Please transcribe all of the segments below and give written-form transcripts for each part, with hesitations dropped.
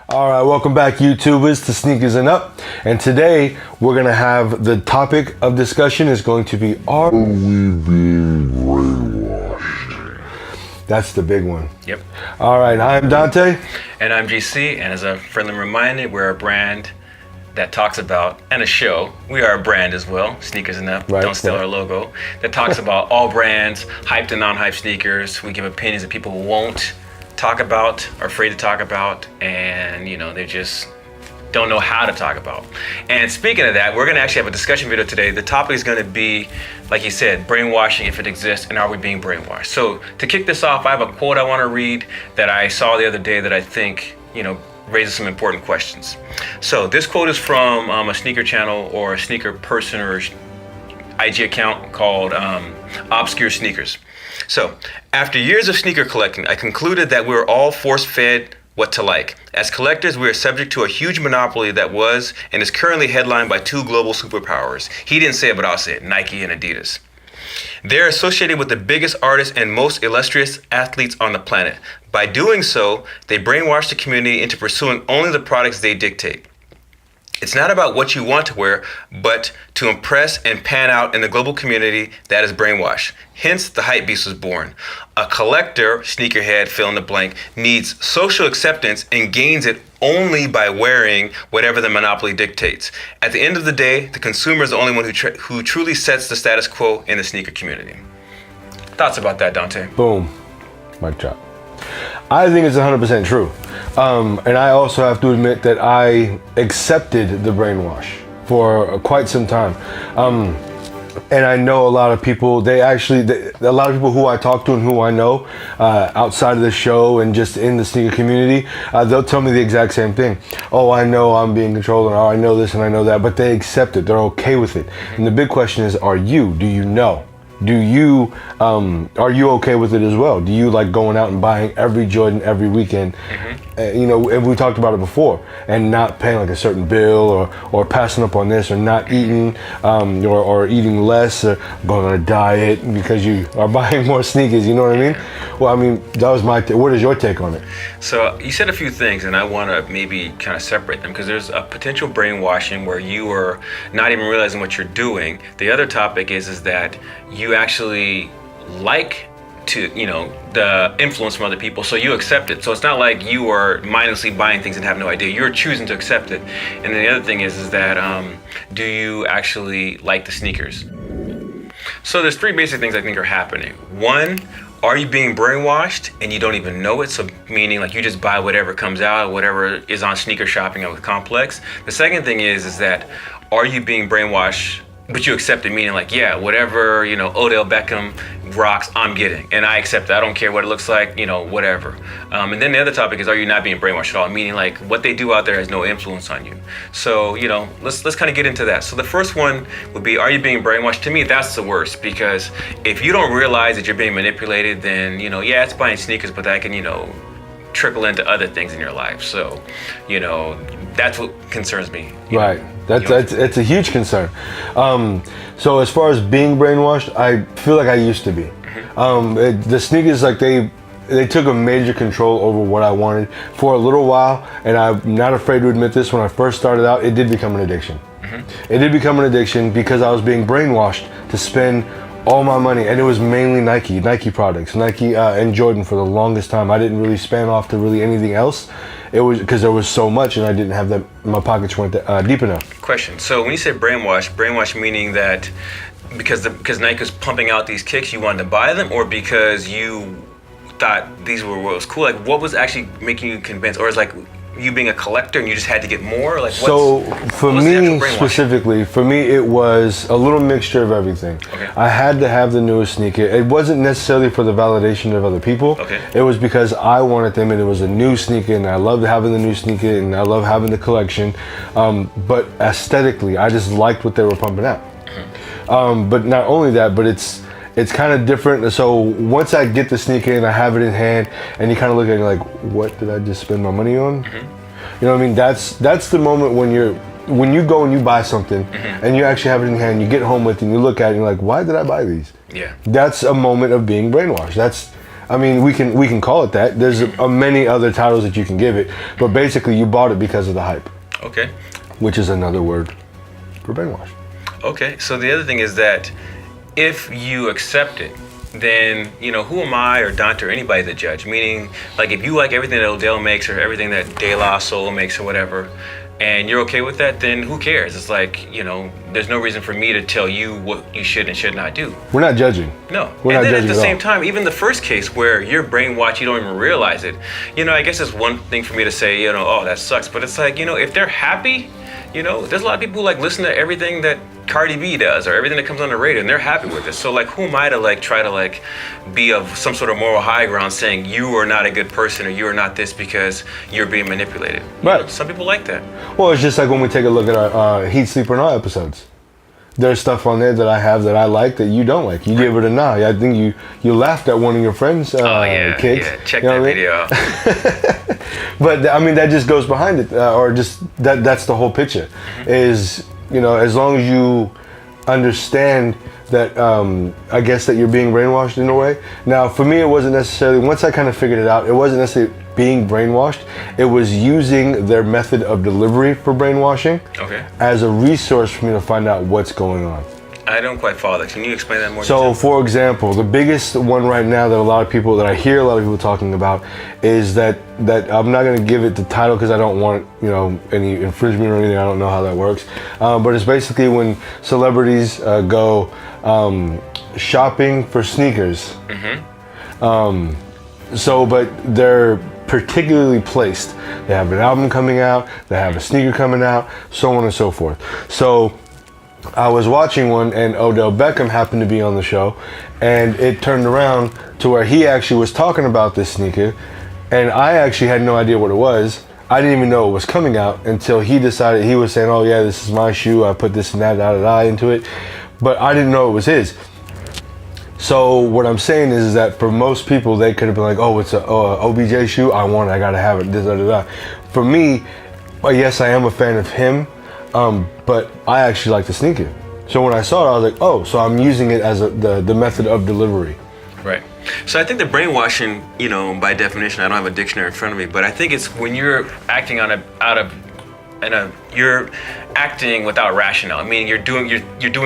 All right, welcome back, YouTubers, to Sneakers and Up. And today we're gonna have the topic of discussion is going to be: are we being brainwashed? That's the big one. Yep. All right, I'm Dante. And I'm GC. And as a friendly reminder, we're a brand that talks about, and a show, we are a brand as well, Sneakers and Up, don't steal our logo, that talks about all brands, hyped and non-hyped sneakers. We give opinions that people won't talk about, are afraid to talk about, and they just don't know how to talk about. And speaking of that, we're gonna actually have a discussion video today. The topic is gonna be, like you said, brainwashing, if it exists, and are we being brainwashed? So to kick this off, I have a quote I wanna read that I saw the other day that I think, raises some important questions. So this quote is from a sneaker channel or a sneaker person or IG account called Obscure Sneakers. So, after years of sneaker collecting, I concluded that we were all force-fed what to like. As collectors, we are subject to a huge monopoly that was and is currently headlined by two global superpowers. He didn't say it, but I'll say it: Nike and Adidas. They're associated with the biggest artists and most illustrious athletes on the planet. By doing so, they brainwash the community into pursuing only the products they dictate. It's not about what you want to wear, but to impress and pan out in the global community that is brainwashed. Hence, the hype beast was born. A collector, sneakerhead, fill in the blank, needs social acceptance and gains it only by wearing whatever the monopoly dictates. At the end of the day, the consumer is the only one who truly sets the status quo in the sneaker community. Thoughts about that, Dante? Boom, mic drop. I think it's 100% true. And I also have to admit that I accepted the brainwash for quite some time. And I know a lot of people, a lot of people who I talk to and who I know outside of the show and just in the sneaker community, they'll tell me the exact same thing. Oh, I know I'm being controlled, and oh, I know this and I know that, but they accept it. They're okay with it. And the big question is, do you know? Are you okay with it as well? Do you like going out and buying every Jordan every weekend? And we talked about it before, and not paying like a certain bill or passing up on this or not eating or eating less or going on a diet because you are buying more sneakers, you know what I mean? Well, I mean, that was my what is your take on it? So you said a few things, and I want to maybe kind of separate them because there's a potential brainwashing where you are not even realizing what you're doing. The other topic is that you actually like to, the influence from other people, so you accept it. So it's not like you are mindlessly buying things and have no idea. You're choosing to accept it. And then the other thing is that do you actually like the sneakers? So there's three basic things I think are happening. One, are you being brainwashed and you don't even know it? So meaning like you just buy whatever comes out, whatever is on sneaker shopping at the complex. The second thing is that are you being brainwashed but you accept it, meaning like, yeah, whatever, Odell Beckham rocks, I'm getting. And I accept it. I don't care what it looks like, whatever. And then the other topic is, are you not being brainwashed at all? Meaning like what they do out there has no influence on you. So, let's kind of get into that. So the first one would be, are you being brainwashed? To me, that's the worst, because if you don't realize that you're being manipulated, then, yeah, it's buying sneakers, but that can, trickle into other things in your life. So, that's what concerns me. Right. That's a huge concern. So as far as being brainwashed, I feel like I used to be. The sneakers, like they took a major control over what I wanted for a little while, and I'm not afraid to admit this. When I first started out, it did become an addiction. It did become an addiction because I was being brainwashed to spend all my money, and it was mainly Nike products, Nike and Jordan for the longest time. I didn't really span off to really anything else. It was because there was so much, and I didn't have that. My pockets weren't deep enough. Question. So when you say brainwash meaning that because Nike was pumping out these kicks, you wanted to buy them, or because you thought these were what was cool? Like, what was actually making you convinced, or is like you being a collector and you just had to get more? Like, so for me specifically, it was a little mixture of everything. Okay. I had to have the newest sneaker. It wasn't necessarily for the validation of other people. Okay. It was because I wanted them, and it was a new sneaker, and I loved having the new sneaker, and I love having the collection. But aesthetically, I just liked what they were pumping out. But not only that, but it's kind of different. So once I get the sneaker and I have it in hand, and you kind of look at it like, what did I just spend my money on? You know what I mean? That's the moment when you go and you buy something and you actually have it in hand, you get home with it and you look at it and you're like, why did I buy these? Yeah. That's a moment of being brainwashed. I mean, we can call it that. There's many other titles that you can give it, but basically you bought it because of the hype. Okay. Which is another word for brainwash. Okay, so the other thing is that if you accept it, then, you know, who am I or Dante or anybody to judge? Meaning, like, if you like everything that Odell makes or everything that De La Soul makes or whatever, and you're okay with that, then who cares? It's like, you know, there's no reason for me to tell you what you should and should not do. We're not judging. No. We're and not then judging at the at same all. time, even the first case where you're brainwashed, you don't even realize it. You know, I guess it's one thing for me to say, you know, oh, that sucks. But it's like, you know, if they're happy, you know, there's a lot of people who like listen to everything that Cardi B does or everything that comes on the radio, and they're happy with it. So like, who am I to like try to like be of some sort of moral high ground saying you are not a good person or you are not this because you're being manipulated? Right. You know, some people like that. Well, it's just like when we take a look at our Heat, Sleep, or Nah episodes. There's stuff on there that I have that I like that you don't like. You give it a nah. I think you laughed at one of your friends' kids. Yeah, check that video out. But I mean, that just goes behind it, or just that's the whole picture. Is, you know, as long as you understand that, I guess that you're being brainwashed in a way. Now, for me, it wasn't necessarily, once I kind of figured it out, it wasn't necessarily being brainwashed. It was using their method of delivery for brainwashing as a resource for me to find out what's going on. I don't quite follow that. Can you explain that more? So, for example, the biggest one right now that I hear a lot of people talking about is that I'm not going to give it the title because I don't want, you know, any infringement or anything. I don't know how that works. But it's basically when celebrities go shopping for sneakers. But they're particularly placed. They have an album coming out, they have a sneaker coming out, so on and so forth. So I was watching one and Odell Beckham happened to be on the show, and it turned around to where he actually was talking about this sneaker, and I actually had no idea what it was. I didn't even know it was coming out until he decided, he was saying, oh yeah, this is my shoe, I put this and that, into it, but I didn't know it was his. So what I'm saying is that for most people, they could have been like, oh, it's a OBJ shoe, I want it, I gotta have it, For me, yes, I am a fan of him, but I actually like the sneaker. So when I saw it, I was like, oh, so I'm using it as the method of delivery. Right. So I think the brainwashing, you know, by definition, I don't have a dictionary in front of me, but I think it's when you're acting you're acting without rationale. I mean, you're doing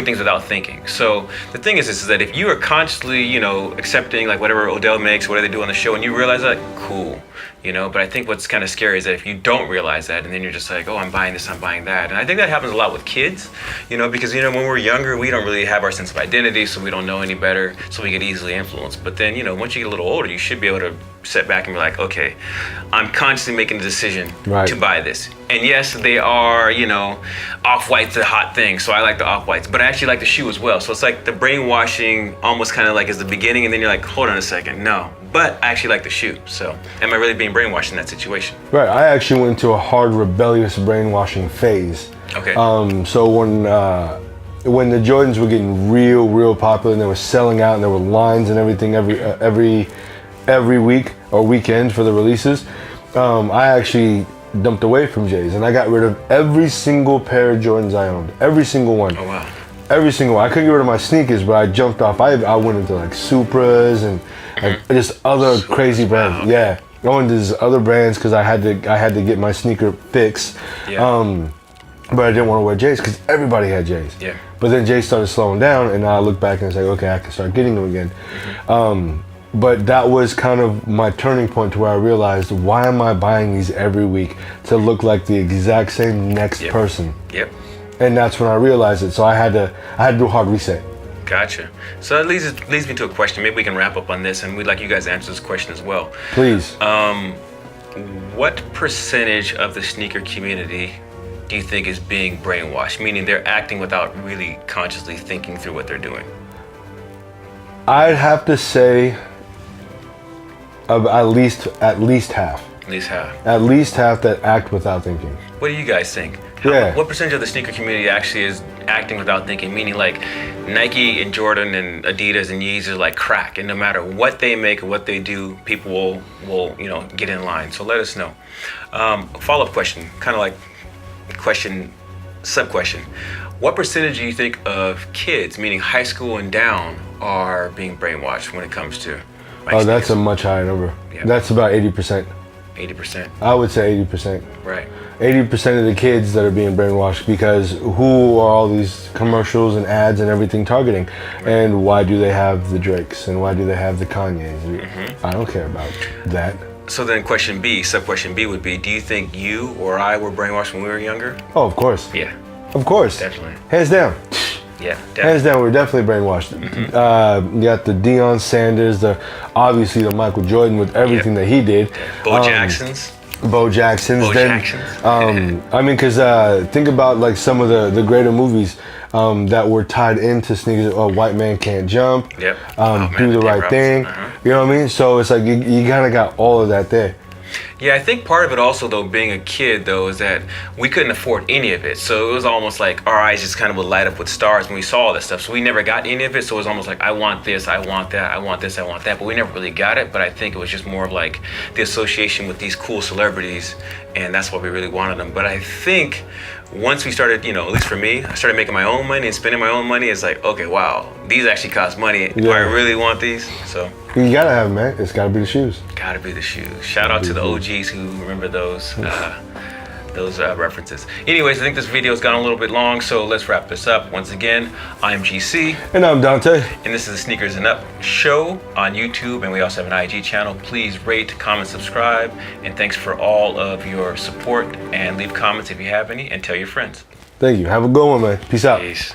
things without thinking. So the thing is that if you are constantly, you know, accepting like whatever Odell makes, whatever they do on the show, and you realize that, cool, you know. But I think what's kind of scary is that if you don't realize that, and then you're just like, oh, I'm buying this, I'm buying that, and I think that happens a lot with kids, you know, because you know when we're younger, we don't really have our sense of identity, so we don't know any better, so we get easily influenced. But then, you know, once you get a little older, you should be able to sit back and be like, okay, I'm constantly making a decision to buy this. And yes, they are, you know, off-white's a hot thing, so I like the off-whites, but I actually like the shoe as well. So it's like the brainwashing almost kind of like is the beginning, and then you're like, hold on a second, no, but I actually like the shoe. So am I really being brainwashed in that situation? Right, I actually went into a hard rebellious brainwashing phase. Okay. So when the Jordans were getting real popular and they were selling out and there were lines and everything every week or weekend for the releases, I actually dumped away from J's and I got rid of every single pair of Jordans I owned. Every single one. Oh wow. Every single one. I couldn't get rid of my sneakers, but I jumped off. I went into like Supras and like just other crazy brands. Wow. Yeah. I went into these other brands because I had to get my sneaker fix. Yeah. But I didn't want to wear J's because everybody had J's. Yeah. But then J's started slowing down, and I look back and it's like, okay, I can start getting them again. But that was kind of my turning point to where I realized, why am I buying these every week to look like the exact same next person? Yep. And that's when I realized it. So I had to do a hard reset. Gotcha. So that leads me to a question. Maybe we can wrap up on this, and we'd like you guys to answer this question as well. Please. What percentage of the sneaker community do you think is being brainwashed? Meaning they're acting without really consciously thinking through what they're doing. I'd have to say at least half. At least half. At least half that act without thinking. What do you guys think? What percentage of the sneaker community actually is acting without thinking? Meaning like Nike and Jordan and Adidas and Yeezy are like crack, and no matter what they make or what they do, people will you know get in line. So let us know. Follow-up question, kind of like sub-question. What percentage do you think of kids, meaning high school and down, are being brainwashed when it comes to Oh, that's a much higher number. Yeah. That's about 80%. 80%. I would say 80%. Right. 80% of the kids that are being brainwashed, because who are all these commercials and ads and everything targeting? Right. And why do they have the Drakes and why do they have the Kanyes? I don't care about that. So then sub-question B would be, do you think you or I were brainwashed when we were younger? Oh, of course. Yeah. Of course. Definitely. Hands down. Yeah, definitely. Hands down, we're definitely brainwashed. You got the Deion Sanders, obviously the Michael Jordan with everything that he did. Bo Jacksons. I mean, because think about like some of the greater movies that were tied into sneakers. White Man Can't Jump. Yep. Do the Right Thing. You know what I mean? So it's like you kind of got all of that there. Yeah, I think part of it also, though, being a kid, though, is that we couldn't afford any of it. So it was almost like our eyes just kind of would light up with stars when we saw all this stuff. So we never got any of it. So it was almost like, I want this, I want that, I want this, I want that. But we never really got it. But I think it was just more of like the association with these cool celebrities. And that's why we really wanted them. But I think once we started, at least for me, I started making my own money and spending my own money. It's like, okay, wow, these actually cost money. Yeah. Do I really want these? So you gotta have them, man. It's gotta be the shoes. Gotta be the shoes. Shout out to the OGs who remember those references. Anyways, I think this video has gone a little bit long, so let's wrap this up. Once again, I'm GC. And I'm Dante. And this is the Sneakers and Up show on YouTube, and we also have an IG channel. Please rate, comment, subscribe, and thanks for all of your support, and leave comments if you have any, and tell your friends. Thank you. Have a good one, man. Peace out. Peace.